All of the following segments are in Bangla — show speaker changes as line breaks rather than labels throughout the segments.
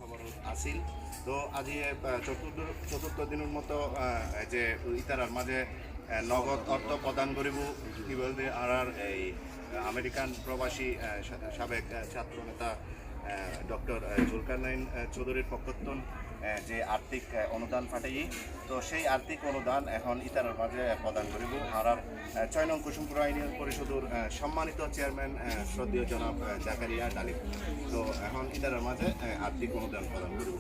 খবর আছিল। তো আজি চতুর্থ দিনের মতো যে ইতারার মাঝে নগদ অর্থ প্রদান করিব কি বলতে আর এই আমেরিকান প্রবাসী সাবেক ছাত্র নেতা ডক্টর জুলকারনাইন চৌধুরীর পক্ষত্তন যে আর্থিক অনুদান পাঠাই, তো সেই আর্থিক অনুদান এখন ইতারার মাঝে প্রদান করিব আর ৬ নং কুসুমপুরা ইউনিয়ন পরিষদের সম্মানিত চেয়ারম্যান শ্রদ্ধেয় জনাব জাকারিয়া ডালিম। তো এখন ইতারার মাঝে আর্থিক অনুদান প্রদান করিব।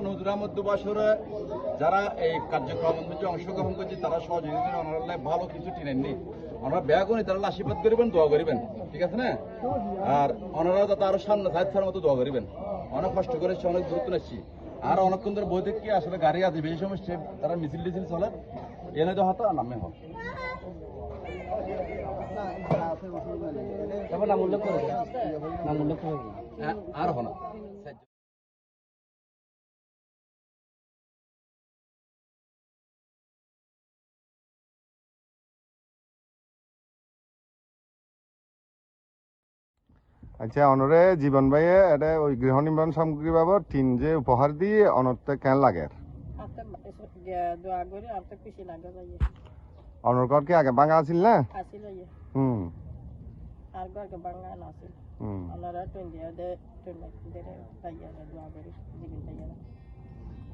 নজরা মধ্যবাসরে যারা এই কার্যক্রমের মধ্যে অংশগ্রহণ করছে তারা সহযোগিতা অনারালে ভালো কিছু টিনেননি। আমরা ব্যাগুনি তারা আশীর্বাদ করিবেন, দোয়া করিবেন, ঠিক আছে না? আর ওনারা যাতে আরো সামনে সাহিত্যের মতো দোয়া করিবেন। অনেক কষ্ট করেছি, অনেক দূরত্ব নিচ্ছি। আর অনেকক্ষণ ধরে বই থেকে আসলে গাড়ি আছে, বেশি সময় তারা মিছিল টিছিল চলে এনে তো হতো নামে হোক। নাম উল্লেখ করে আর হো না।
আচ্ছা, অনরে জীবন ভাইয়ে এটা ওই গৃহ নির্মাণ সামগ্রী বাবদ টিন যে উপহার দিয়ে অনরতে কেন লাগে? অনর কি আগে বাঙা আছিল না?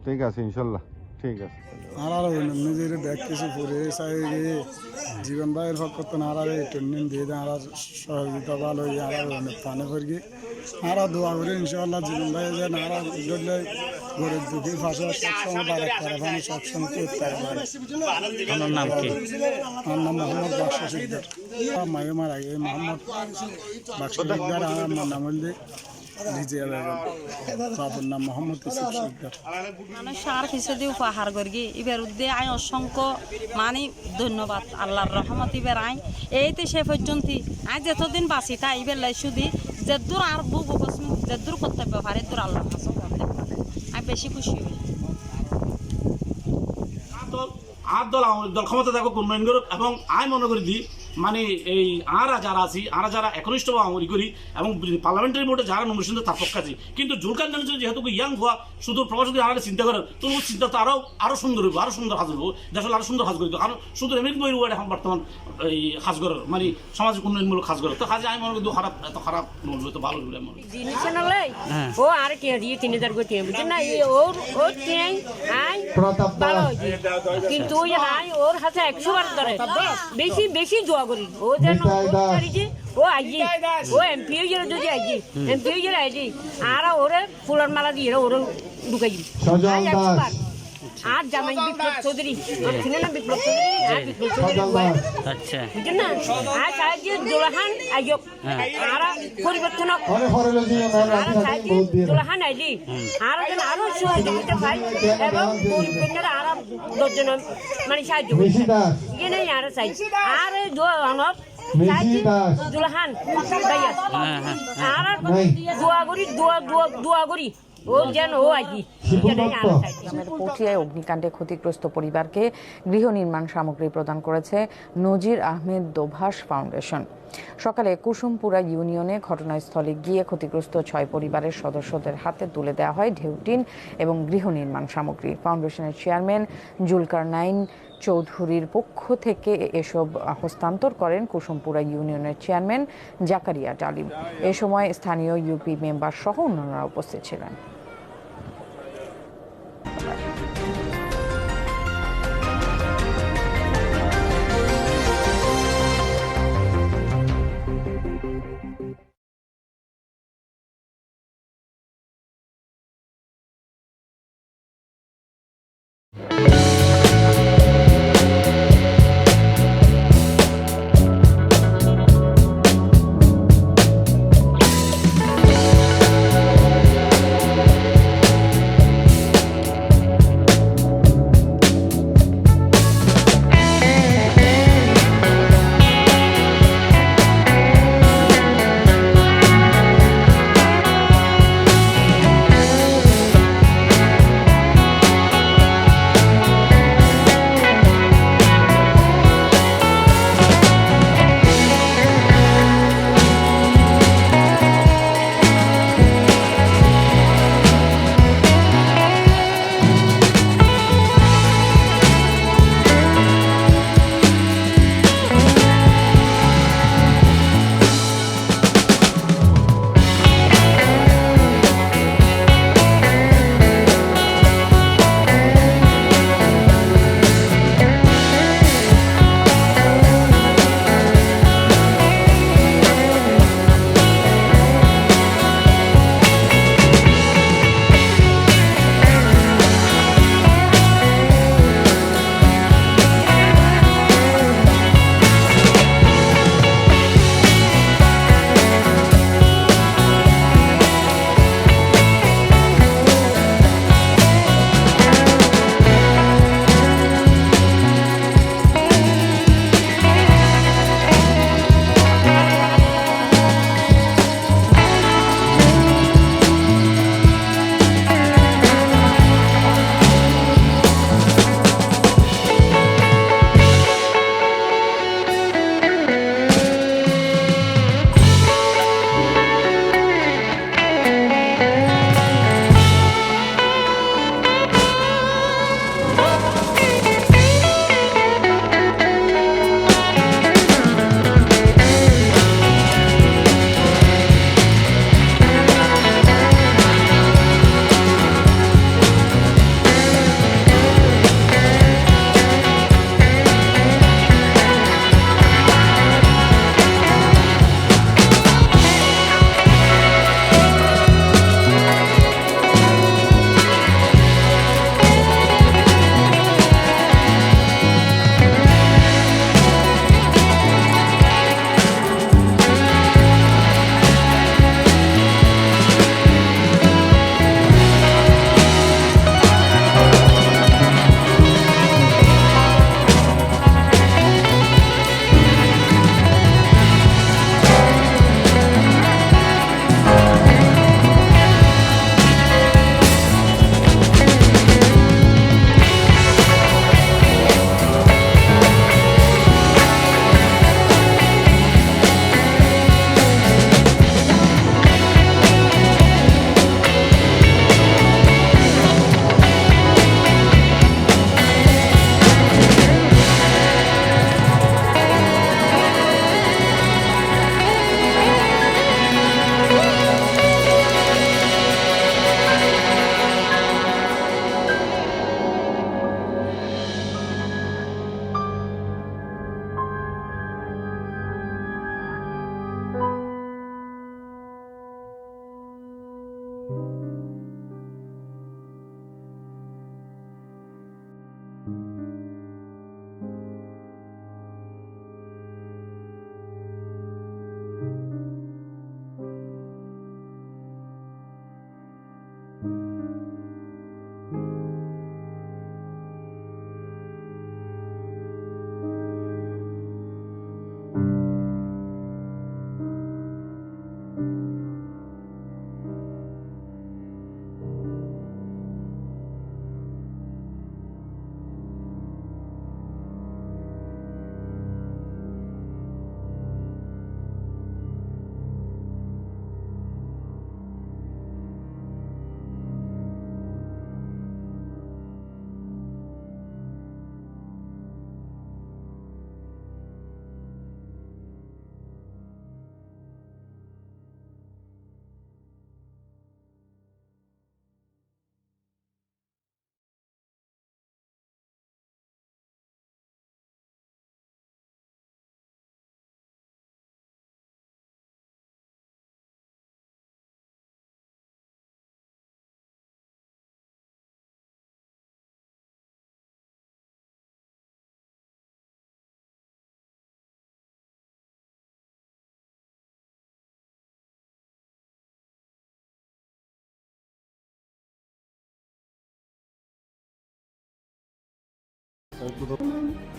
ঠিক আছে, ইনশাল্লাহ ঠিক আছে।
আর নিজের ব্যাগ কিছু পরে চাই জীবন ভাইয়ের পক্ষ আর ট্রেনিং দিয়ে দেন, আর সহযোগিতা ভালো আর পানে করি আর দোয়া করি ইনশাল্লাহ জীবন ভাই যেন আর ধরলে গরিব দুঃখীর ভাষা সবসময় বারাক করা ভালো সবসময় করতে পারে।
আমার নাম কি?
আমার নাম মোহাম্মদ বাদশা সিকদার। মায়ে মারা গিয়ে মোহাম্মদ বাদশা সিকদার। আর আমার নাম হলে রিজিয়া বেগম, বাবুর নাম মোহাম্মদ ইউসুফ সিকদার।
মানে সার হিসেবে উপহার করি এবার উদ্দে আই অসংখ্য মানে ধন্যবাদ আল্লাহর রহমত। এবার আই এইতে সে পর্যন্ত আই যতদিন বাঁচি তাই এবার লাই শুধু যে দূর আর বুক বসম যে দূর কর্তব্য পারে দূর আল্লাহর কাছে করতে পারে আমি বেশি খুশি হই।
আর দল ক্ষমতা থাকো উন্নয়ন করুক এবং আই মনে করি দিই মানে এই আরা যারা আছি আরা যারা একনিষ্ঠ আমরি করি এবং পার্লামেন্টারি বোর্ডে যারা নমিনেশন তার পক্ষে আছি, কিন্তু জুলকারনাইন যেহেতু ইয়াং হওয়া শুধু প্রবাস যদি আরা চিন্তা করেন তো চিন্তা তো আরো সুন্দর হইব, আরো সুন্দর হাজ হইব, দেশ আরো সুন্দর হাজ করিত। কারণ শুধু এমনি বই এখন বর্তমান এই হাজগরের মানে সামাজিক উন্নয়নমূলক হাজগরের তো কাজে আমি মনে করি খারাপ এত খারাপ বলবো তো ভালো বলে মনে
করি ও আর কি দিয়ে 3000 করে বুঝছেন না ওর ওর তিন আই ভালো হয়েছে, কিন্তু ওই আই ওর হাতে 100 বার ধরে বেশি বেশি দোয়া করি ও যেন ও আইজি ও এমপি হয়ে যদি আইজি এমপি হয়ে আইজি আর ওরে ফুলের মালা দিয়ে ওরে ঢুকাই আর জামাই বিপ্লব চৌধুরী না বিপ্লব চৌধুরী আর বিপ্লব চৌধুরী
আচ্ছা
বুঝছেন না আর সাহায্য জোলাহান আইয়ক আর পরিবর্তন জোলাহান আইজি আর আরো সহযোগিতা পাই এবং পরিবর্তনের আর 10 জন মানে সাহায্য এখানে আর চাই আর অনর জোলাহান ভাইয়া আর দোয়া করি
পটিয়ায় অগ্নিকাণ্ডে ক্ষতিগ্রস্ত পরিবারকে গৃহ নির্মাণ সামগ্রী প্রদান করেছে নজির আহমেদ দোভাষ ফাউন্ডেশন। সকালে কুসুমপুরা ইউনিয়নে ঘটনাস্থলে গিয়ে ক্ষতিগ্রস্ত 6 পরিবারের সদস্যদের হাতে তুলে দেওয়া হয় ঢেউটিন এবং গৃহ নির্মাণ সামগ্রী। ফাউন্ডেশনের চেয়ারম্যান জুলকারনাইন চৌধুরীর পক্ষ থেকে এসব হস্তান্তর করেন কুসুমপুরা ইউনিয়নের চেয়ারম্যান জাকারিয়া ডালিম। এ সময় স্থানীয় ইউপি মেম্বার সহ অন্যরা উপস্থিত ছিলেন।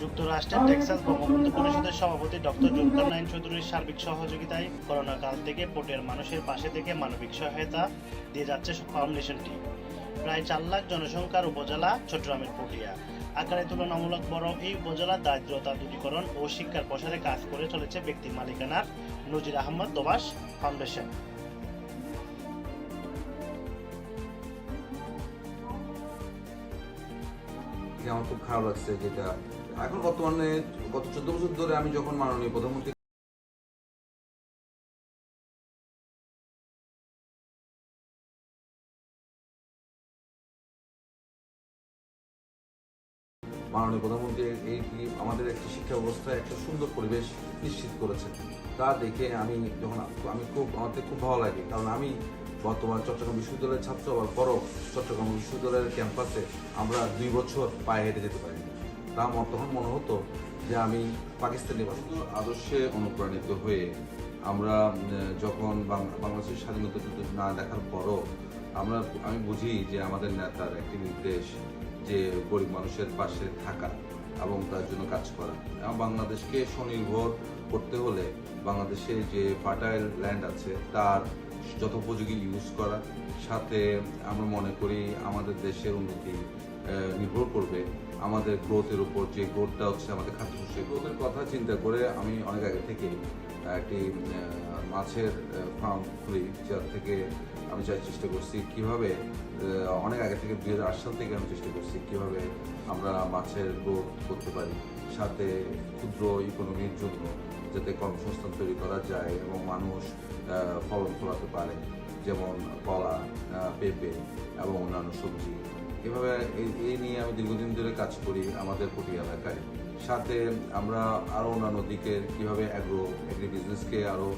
যুক্তরাষ্ট্রের টেক্সাস বঙ্গবন্ধু পরিষদের সভাপতি ডক্টর জুলকার নাইন চৌধুরীর সার্বিক সহযোগিতায় করোনা কাল থেকে পোর্টের মানুষের পাশে থেকে মানবিক সহায়তা দিয়ে যাচ্ছে ফাউন্ডেশনটি। প্রায় 4 লাখ জনসংখ্যার উপজেলা চট্টগ্রামের পটিয়া। আকারে তুলনামূলক বড় এই উপজেলা দারিদ্রতা দূরীকরণ ও শিক্ষার প্রসারে কাজ করে চলেছে ব্যক্তি মালিকানার নজির আহমদ দোভাষ ফাউন্ডেশন।
আমার খুব খারাপ লাগছে, যেটা এখন বর্তমানে গত 14 বছর ধরে আমি যখন মাননীয় প্রধানমন্ত্রী এই আমাদের একটি শিক্ষা ব্যবস্থায় একটা সুন্দর পরিবেশ নিশ্চিত করেছেন, তা দেখে আমাদের খুব ভালো লাগে। কারণ আমি বর্তমান চট্টগ্রাম বিশ্ববিদ্যালয়ের ছাত্র হওয়ার পরও চট্টগ্রাম বিশ্ববিদ্যালয়ের ক্যাম্পাসে আমরা 2 বছর পায়ে হেঁটে যেতে পারি। তা আমার তখন মনে হতো যে আমি পাকিস্তানি আদর্শে অনুপ্রাণিত হয়ে আমরা যখন বাংলাদেশের স্বাধীনতা যুদ্ধ না দেখার পরও আমি বুঝি যে আমাদের নেতার একটি নির্দেশ যে গরিব মানুষের পাশে থাকা এবং তার জন্য কাজ করা। বাংলাদেশকে স্বনির্ভর করতে হলে বাংলাদেশে যে ফার্টাইল ল্যান্ড আছে তার যথোপযোগী ইউজ করা, সাথে আমরা মনে করি আমাদের দেশের উন্নতি নির্ভর করবে আমাদের গ্রোথের উপর, যে গ্রোথটা হচ্ছে আমাদের খাদ্যশস্যের গ্রোথের কথা চিন্তা করে আমি অনেক আগে থেকে একটি মাছের ফার্ম খুলি, যার থেকে আমি চেষ্টা করছি কীভাবে অনেক আগে থেকে 2008 সাল থেকে আমি চেষ্টা করছি কীভাবে আমরা মাছের গ্রোথ করতে পারি, সাথে ক্ষুদ্র ইকোনমির জন্য যাতে কর্মসংস্থান তৈরি করা যায় এবং মানুষ ফলন ফলাতে পারে, যেমন কলা, পেঁপে এবং অন্যান্য সবজি। এভাবে এই নিয়ে আমি দীর্ঘদিন ধরে কাজ করি আমাদের পটিয়া এলাকায়। সাথে আমরা আরও অন্যান্য দিকে কীভাবে এগ্রি বিজনেসকে আরও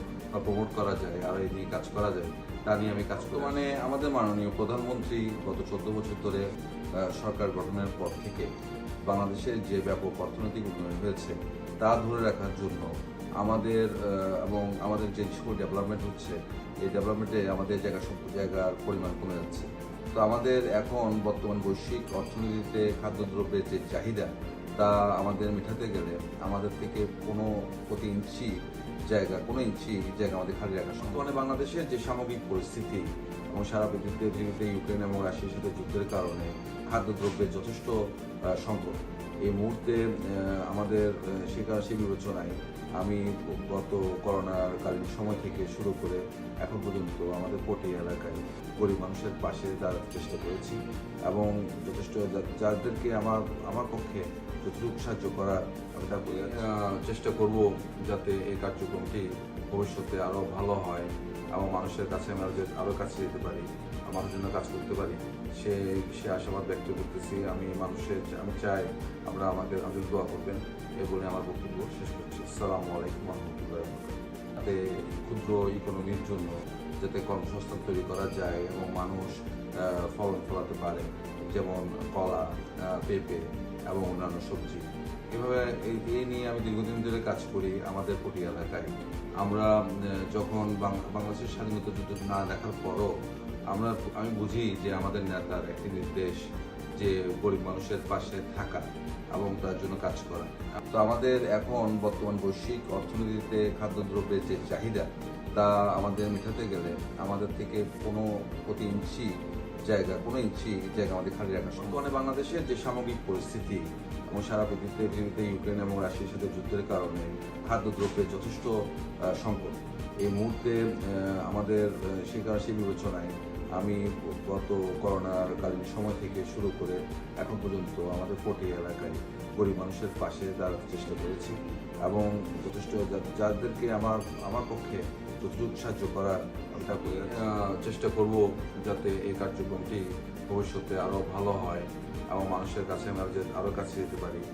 প্রমোট করা যায়, আরও এই নিয়ে কাজ করা যায়, তা নিয়ে আমি কাজ করি। মানে আমাদের মাননীয় প্রধানমন্ত্রী গত 14 বছর ধরে সরকার গঠনের পর থেকে বাংলাদেশের যে ব্যাপক অর্থনৈতিক উন্নয়ন হয়েছে তা ধরে রাখার জন্য আমাদের এবং আমাদের যে ডেভেলপমেন্ট হচ্ছে, এই ডেভেলপমেন্টে আমাদের জায়গার পরিমাণ কমে যাচ্ছে। তো আমাদের এখন বর্তমান বৈশ্বিক অর্থনীতিতে খাদ্যদ্রব্যের যে চাহিদা তা আমাদের মেটাতে গেলে আমাদের থেকে প্রতি ইঞ্চি জায়গা আমাদের খালি রাখা সম্ভব। মানে বাংলাদেশের যে সামগ্রিক পরিস্থিতি এবং সারা পৃথিবীতে ইউক্রেন এবং রাশিয়ার সাথে যুদ্ধের কারণে খাদ্যদ্রব্যের যথেষ্ট সংকট। এই মুহূর্তে আমাদের সেই বিবেচনায় আমি গত করোনার কালীন সময় থেকে শুরু করে এখন পর্যন্ত আমাদের পটিয়া এলাকায় গরিব মানুষের পাশে দাঁড়াতে চেষ্টা করেছি এবং যথেষ্ট যাদেরকে আমার পক্ষে যতটুকু সাহায্য করার আমি তা চেষ্টা করব যাতে এই কার্যক্রমটি ভবিষ্যতে আরও ভালো হয় এবং মানুষের কাছে আমরা আরও কাছে যেতে পারি, মানুষের জন্য কাজ করতে পারি, সে আশাবাদ ব্যক্ত করতেছি। আমি চাই আমাদের দোয়া করবেন, এ বলে আমার বক্তব্য শেষ করছি। আসসালামু আলাইকুম রহমতুল্লাহ। যাতে ক্ষুদ্র ইকোনমির জন্য যাতে কর্মসংস্থান তৈরি করা যায় এবং মানুষ ফলন ফলাতে পারে, যেমন কলা, পেঁপে এবং অন্যান্য সবজি। এভাবে এই নিয়ে আমি দীর্ঘদিন ধরে কাজ করি আমাদের পটিয়া এলাকায়। আমরা যখন বাংলাদেশের স্বাধীনতা যুদ্ধ না দেখার পরও আমি বুঝি যে আমাদের নেতার একটি নির্দেশ যে গরিব মানুষের পাশে থাকা এবং তার জন্য কাজ করা। তো আমাদের এখন বর্তমান বৈশ্বিক অর্থনীতিতে খাদ্যদ্রব্যের যে চাহিদা তা আমাদের মেটাতে গেলে আমাদের থেকে প্রতি ইঞ্চি জায়গা আমাদের খালি রাখা সম্ভব। মানে বাংলাদেশের যে সামগ্রিক পরিস্থিতি এবং সারা পৃথিবীতে ইউক্রেন এবং রাশিয়ার সাথে যুদ্ধের কারণে খাদ্যদ্রব্যের যথেষ্ট সংকট। এই মুহূর্তে আমাদের সেই বিবেচনায় আমি গত করোনার কালীন সময় থেকে শুরু করে এখন পর্যন্ত আমাদের পটিয়া এলাকায় গরিব মানুষের পাশে দাঁড়াতে চেষ্টা করেছি এবং যথেষ্ট যাদেরকে আমার পক্ষে যতটুকু সাহায্য করার আমি তা চেষ্টা করব যাতে এই কার্যক্রমটি ভবিষ্যতে আরও ভালো হয় এবং মানুষের কাছে আমরা আরও কাছে যেতে পারি।